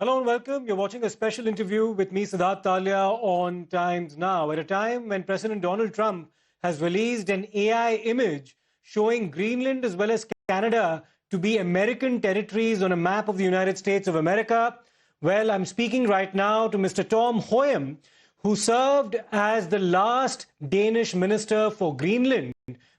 Hello and welcome. You're watching a special interview with me, Siddhartha Talya, on Times Now, at a time when President Donald Trump has released an AI image showing Greenland as well as Canada to be American territories on a map of the United States of America. Well, I'm speaking right now to Mr. Tom Hoyem, who served as the last Danish Minister for Greenland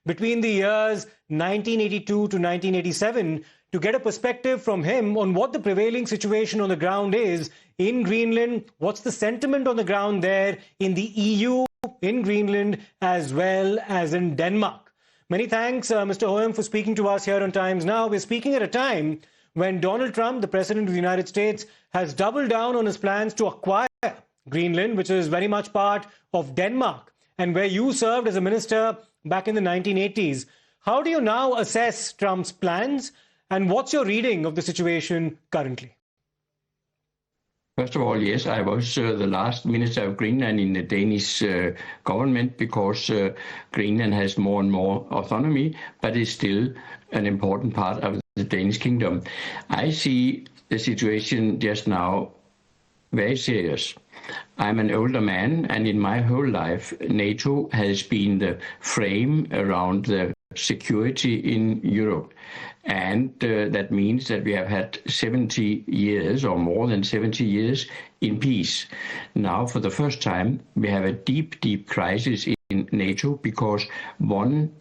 between the years 1982 to 1987, to get a perspective from him on what the prevailing situation on the ground is in Greenland, what's the sentiment on the ground there in the EU, in Greenland, as well as in Denmark. Many thanks, Mr. Hoyem, for speaking to us here on Times Now. We're speaking at a time when Donald Trump, the President of the United States, has doubled down on his plans to acquire Greenland, which is very much part of Denmark, and where you served as a minister back in the 1980s. How do you now assess Trump's plans? And what's your reading of the situation currently? First of all, yes, I was the last minister of Greenland in the Danish government, because Greenland has more and more autonomy, but is still an important part of the Danish kingdom. I see the situation just now very serious. I'm an older man, and in my whole life, NATO has been the frame around the security in Europe. And that means that we have had 70 years or more than 70 years in peace. Now, for the first time, we have a deep, deep crisis in NATO, because one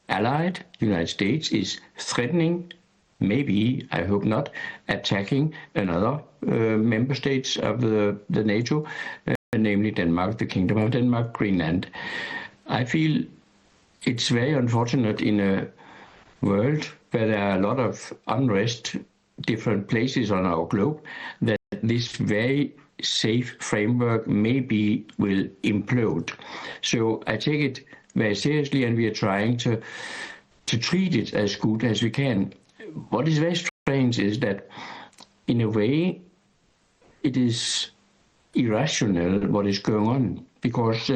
allied, the United States, is threatening, maybe, I hope not, attacking another member states of the NATO, namely Denmark, the Kingdom of Denmark, Greenland. I feel it's very unfortunate in a world where there are a lot of unrest, different places on our globe, that this very safe framework maybe will implode. So I take it very seriously, and we are trying to treat it as good as we can. What is very strange is that, in a way, it is irrational what is going on, because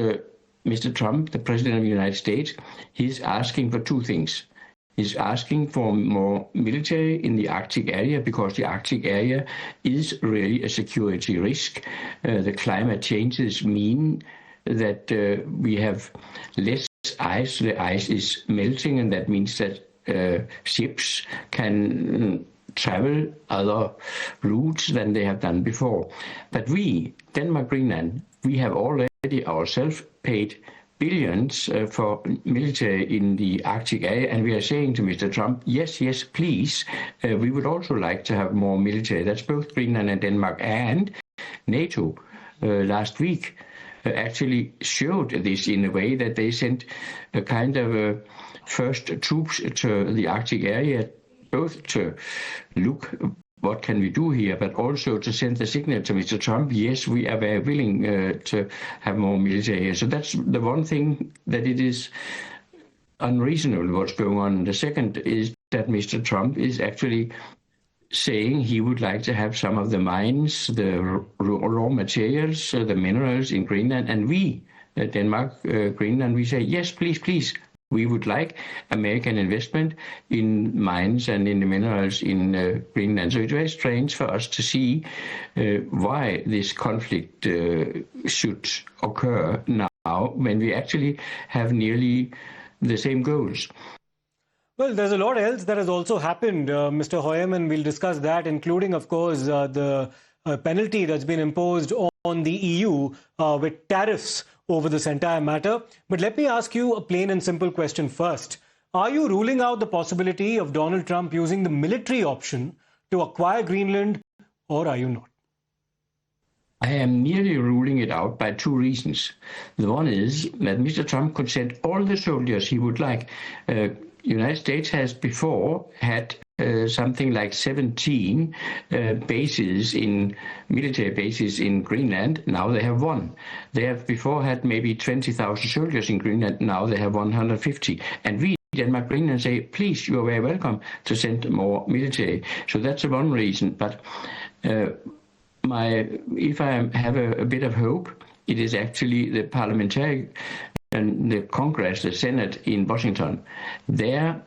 Mr. Trump, the President of the United States, he's asking for two things. He's asking for more military in the Arctic area, because the Arctic area is really a security risk. The climate changes mean that we have less ice. The ice is melting, and that means that ships can travel other routes than they have done before. But we, Denmark, Greenland, we have already ourselves paid billions for military in the Arctic area, and we are saying to Mr. Trump, yes, yes, please, we would also like to have more military. That's both Greenland and Denmark. And NATO last week actually showed this in a way that they sent a kind of first troops to the Arctic area, both to look what can we do here, but also to send the signal to Mr. Trump, yes, we are very willing to have more military here. So that's the one thing, that it is unreasonable what's going on. The second is that Mr. Trump is actually saying he would like to have some of the mines, the raw materials, the minerals in Greenland, and we, Denmark, Greenland, we say, yes, please, please. We would like American investment in mines and in the minerals in Greenland. So it's very strange for us to see why this conflict should occur now, when we actually have nearly the same goals. Well, there's a lot else that has also happened, Mr. Hoyem, and we'll discuss that, including, of course, the penalty that's been imposed on the EU with tariffs over this entire matter. But let me ask you a plain and simple question first. Are you ruling out the possibility of Donald Trump using the military option to acquire Greenland, or are you not? I am nearly ruling it out by two reasons. The one is that Mr. Trump could send all the soldiers he would like. United States has before had something like 17 military bases in Greenland. Now they have one. They have before had maybe 20,000 soldiers in Greenland. Now they have 150. And we, Denmark, Greenland, say, please, you are very welcome to send more military. So that's one reason. But if I have a bit of hope, it is actually the parliamentary and the Congress, the Senate in Washington. Their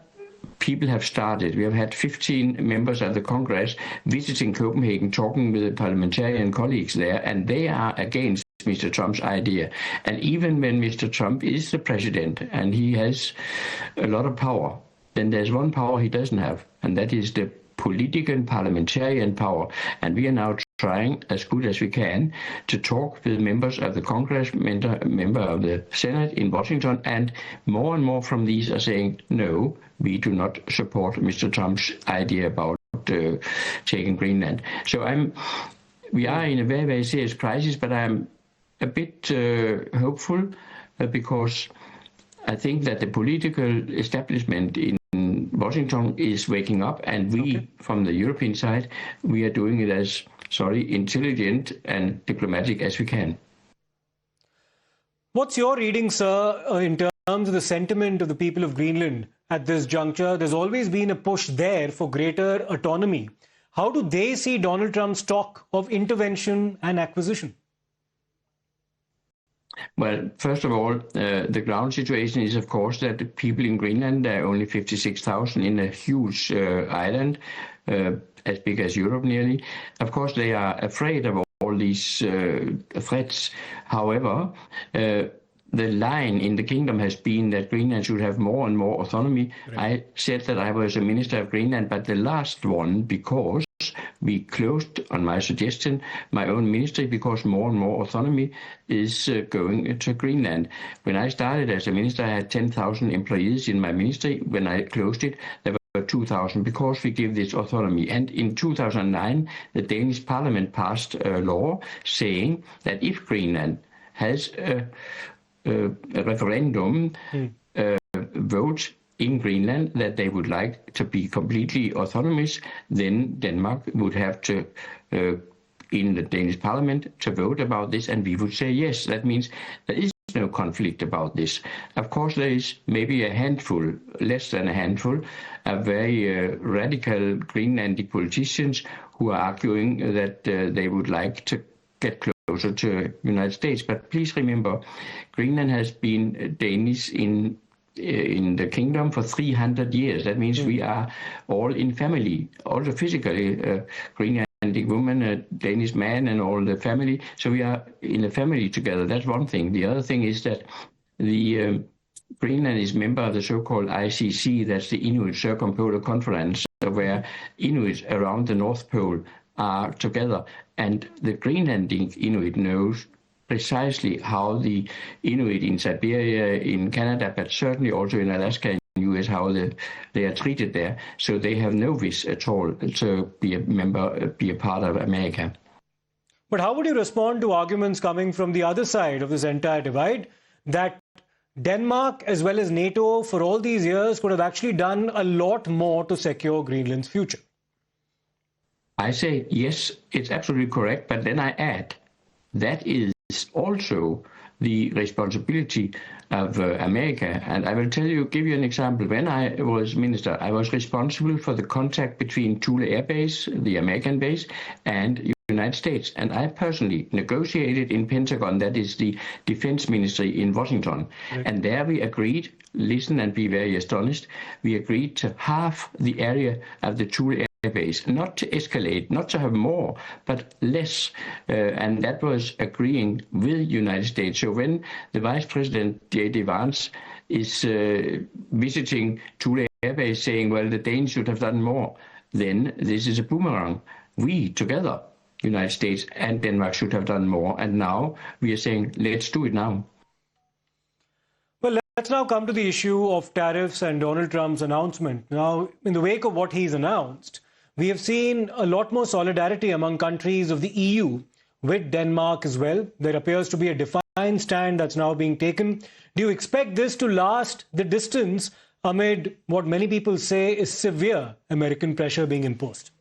people have started. We have had 15 members of the Congress visiting Copenhagen, talking with the parliamentarian colleagues there, and they are against Mr. Trump's idea. And even when Mr. Trump is the president and he has a lot of power, then there's one power he doesn't have, and that is the political and parliamentarian power. And we are now trying as good as we can to talk with members of the Congress, member of the Senate in Washington, and more from these are saying, no, we do not support Mr. Trump's idea about taking Greenland. So we are in a very, very serious crisis, but I'm a bit hopeful because I think that the political establishment in Washington is waking up, and we, from the European side, we are doing it as intelligent and diplomatic as we can. What's your reading, sir, in terms of the sentiment of the people of Greenland at this juncture? There's always been a push there for greater autonomy. How do they see Donald Trump's talk of intervention and acquisition? Well, first of all, the ground situation is, of course, that the people in Greenland, there are only 56,000 in a huge island, as big as Europe nearly. Of course, they are afraid of all these threats. However, the line in the kingdom has been that Greenland should have more and more autonomy. Right. I said that I was a minister of Greenland, but the last one, because we closed, on my suggestion, my own ministry because more and more autonomy is going to Greenland. When I started as a minister, I had 10,000 employees in my ministry. When I closed it, there were 2,000 because we give this autonomy. And in 2009, the Danish parliament passed a law saying that if Greenland has a referendum vote in Greenland that they would like to be completely autonomous, then Denmark would have to, in the Danish parliament, to vote about this, and we would say yes. That means there is no conflict about this. Of course, there is maybe a handful, less than a handful, of very radical Greenlandic politicians who are arguing that they would like to get closer to the United States. But please remember, Greenland has been Danish in the kingdom for 300 years. That means we are all in family, also physically, Greenlandic woman, a Danish man, and all the family. So we are in a family together. That's one thing. The other thing is that the Greenland is member of the so-called ICC, that's the Inuit Circumpolar Conference, where Inuits around the North Pole are together. And the Greenlandic Inuit knows precisely how the Inuit in Siberia, in Canada, but certainly also in Alaska and US, how they are treated there. So they have no wish at all to be a part of America. But how would you respond to arguments coming from the other side of this entire divide that Denmark as well as NATO for all these years could have actually done a lot more to secure Greenland's future? I say, yes, it's absolutely correct. But then I add, that is also the responsibility of America. And I will give you an example. When I was minister, I was responsible for the contact between Thule Air Base, the American base, and the United States. And I personally negotiated in Pentagon, that is the defense ministry in Washington. Right. And there we agreed, listen and be very astonished, we agreed to half the area of the Thule Air Base, not to escalate, not to have more, but less. And that was agreeing with the United States. So when the Vice President, J.D. Vance, is visiting Thule Air Base saying, well, the Danes should have done more, then this is a boomerang. We together, United States and Denmark, should have done more. And now we are saying, let's do it now. Well, let's now come to the issue of tariffs and Donald Trump's announcement. Now, in the wake of what he's announced, we have seen a lot more solidarity among countries of the EU with Denmark as well. There appears to be a defined stand that's now being taken. Do you expect this to last the distance amid what many people say is severe American pressure being imposed?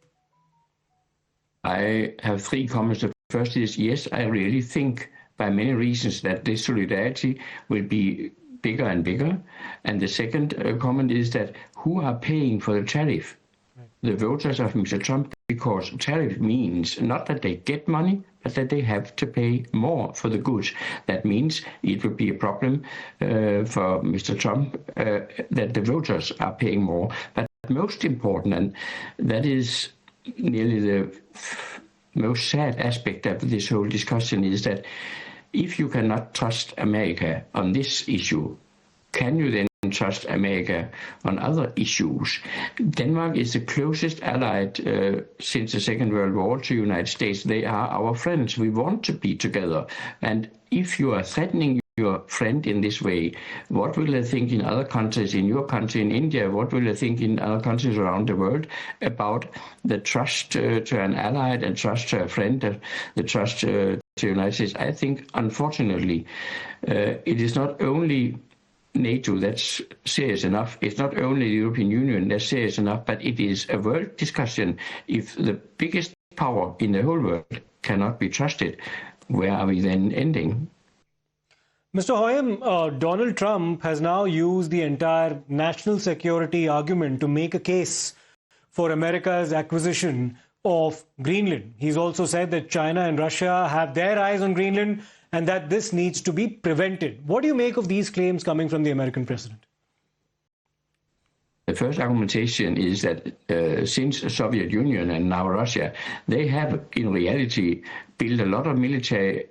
I have three comments. The first is, yes, I really think by many reasons that this solidarity will be bigger and bigger. And the second comment is that who are paying for the tariff? The voters of Mr. Trump, because tariff means not that they get money, that they have to pay more for the goods. That means it will be a problem for Mr. Trump that the voters are paying more. But most important, and that is nearly the most sad aspect of this whole discussion, is that if you cannot trust America on this issue, can you then trust America on other issues? Denmark is the closest allied since the Second World War to the United States. They are our friends. We want to be together. And if you are threatening your friend in this way, what will they think in other countries, in your country, in India? What will they think in other countries around the world about the trust to an allied and trust to a friend, the trust to the United States? I think, unfortunately, it is not only NATO that's serious enough. It's not only the European Union that's serious enough, but it is a world discussion. If the biggest power in the whole world cannot be trusted, where are we then ending? Mr. Hoyem, Donald Trump has now used the entire national security argument to make a case for America's acquisition of Greenland. He's also said that China and Russia have their eyes on Greenland and that this needs to be prevented. What do you make of these claims coming from the American president? The first argumentation is that since the Soviet Union and now Russia, they have in reality built a lot of military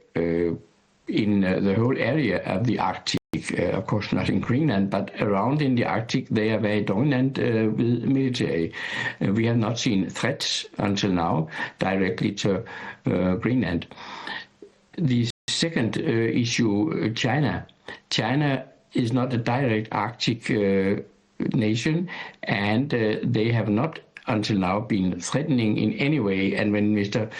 in the whole area of the Arctic. Of course, not in Greenland, but around in the Arctic, they are very dominant with military. We have not seen threats until now directly to Greenland. The second issue, China. China is not a direct Arctic nation, and they have not until now been threatening in any way. And when Mr.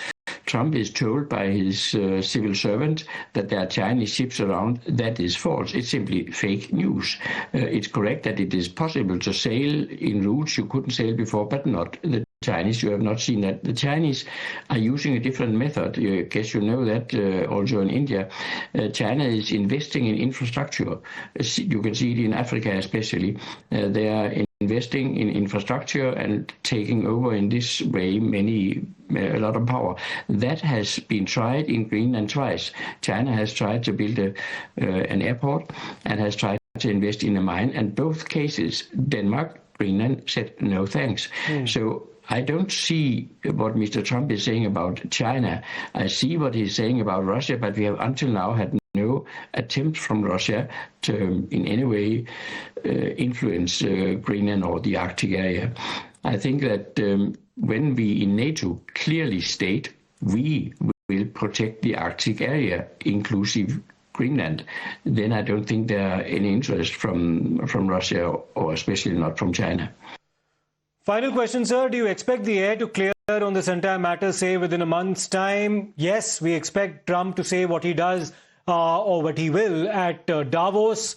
Trump is told by his civil servant that there are Chinese ships around, that is false. It's simply fake news. It's correct that it is possible to sail in routes you couldn't sail before, but not the Chinese. You have not seen that. The Chinese are using a different method. I guess you know that also in India. China is investing in infrastructure. You can see it in Africa especially. They are investing in infrastructure and taking over in this way a lot of power. That has been tried in Greenland twice. China has tried to build an airport and has tried to invest in a mine, and both cases, Denmark, Greenland said no thanks. So I don't see what Mr. Trump is saying about China. I see what he's saying about Russia, but we have until now had no attempt from Russia to in any way influence Greenland or the Arctic area. I think that when we in NATO clearly state we will protect the Arctic area, inclusive Greenland, then I don't think there are any interest from Russia, or especially not from China. Final question, sir. Do you expect the air to clear on this entire matter, say, within a month's time? Yes, we expect Trump to say what he does or what he will at Davos.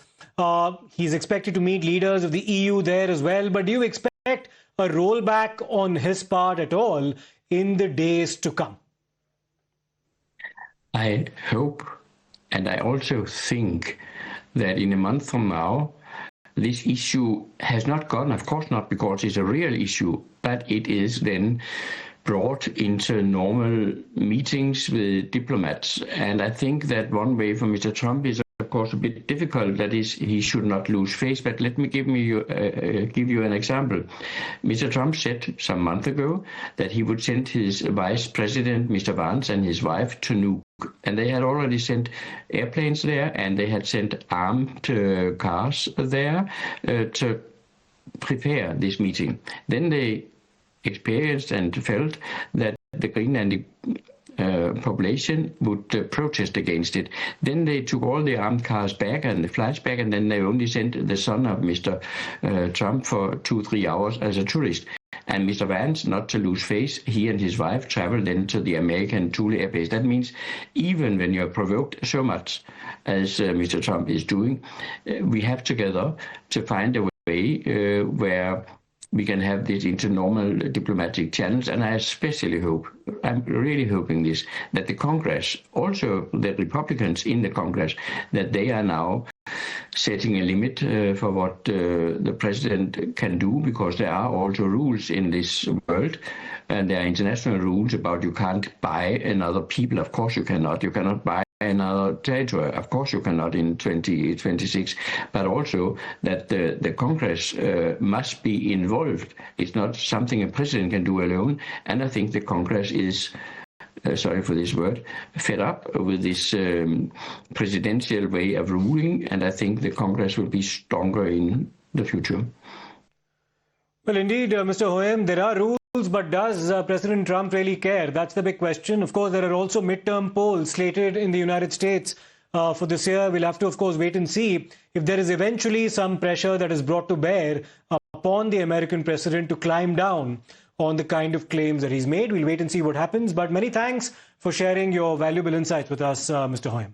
He's expected to meet leaders of the EU there as well. But do you expect a rollback on his part at all in the days to come? I hope, and I also think that in a month from now, this issue has not gone, of course not because it's a real issue, but it is then brought into normal meetings with diplomats. And I think that one way for Mr. Trump is, of course, a bit difficult. That is, he should not lose face. But let me give you an example. Mr. Trump said some month ago that he would send his vice president, Mr. Vance, and his wife to Nuuk. And they had already sent airplanes there, and they had sent armed cars there to prepare this meeting. Then they experienced and felt that the Greenlandic population would protest against it. Then they took all the armed cars back and the flights back, and then they only sent the son of Mr. Trump for 2-3 hours as a tourist. And Mr. Vance, not to lose face, he and his wife traveled then to the American Thule Air Base. That means even when you're provoked so much as Mr. Trump is doing, we have together to find a way where we can have this into normal diplomatic channels. And I especially hope, I'm really hoping this, that the Congress, also the Republicans in the Congress, that they are now setting a limit for what the president can do, because there are also rules in this world, and there are international rules about you can't buy another people. Of course you cannot. You cannot buy another territory. Of course you cannot in 2026, but also that the Congress must be involved. It's not something a president can do alone, and I think the Congress is, sorry for this word, fed up with this presidential way of ruling, and I think the Congress will be stronger in the future. Well, indeed, Mr. Hoyem, there are rules, but does President Trump really care? That's the big question. Of course, there are also midterm polls slated in the United States for this year. We'll have to, of course, wait and see if there is eventually some pressure that is brought to bear upon the American president to climb down on the kind of claims that he's made. We'll wait and see what happens. But many thanks for sharing your valuable insights with us, Mr. Hoyem.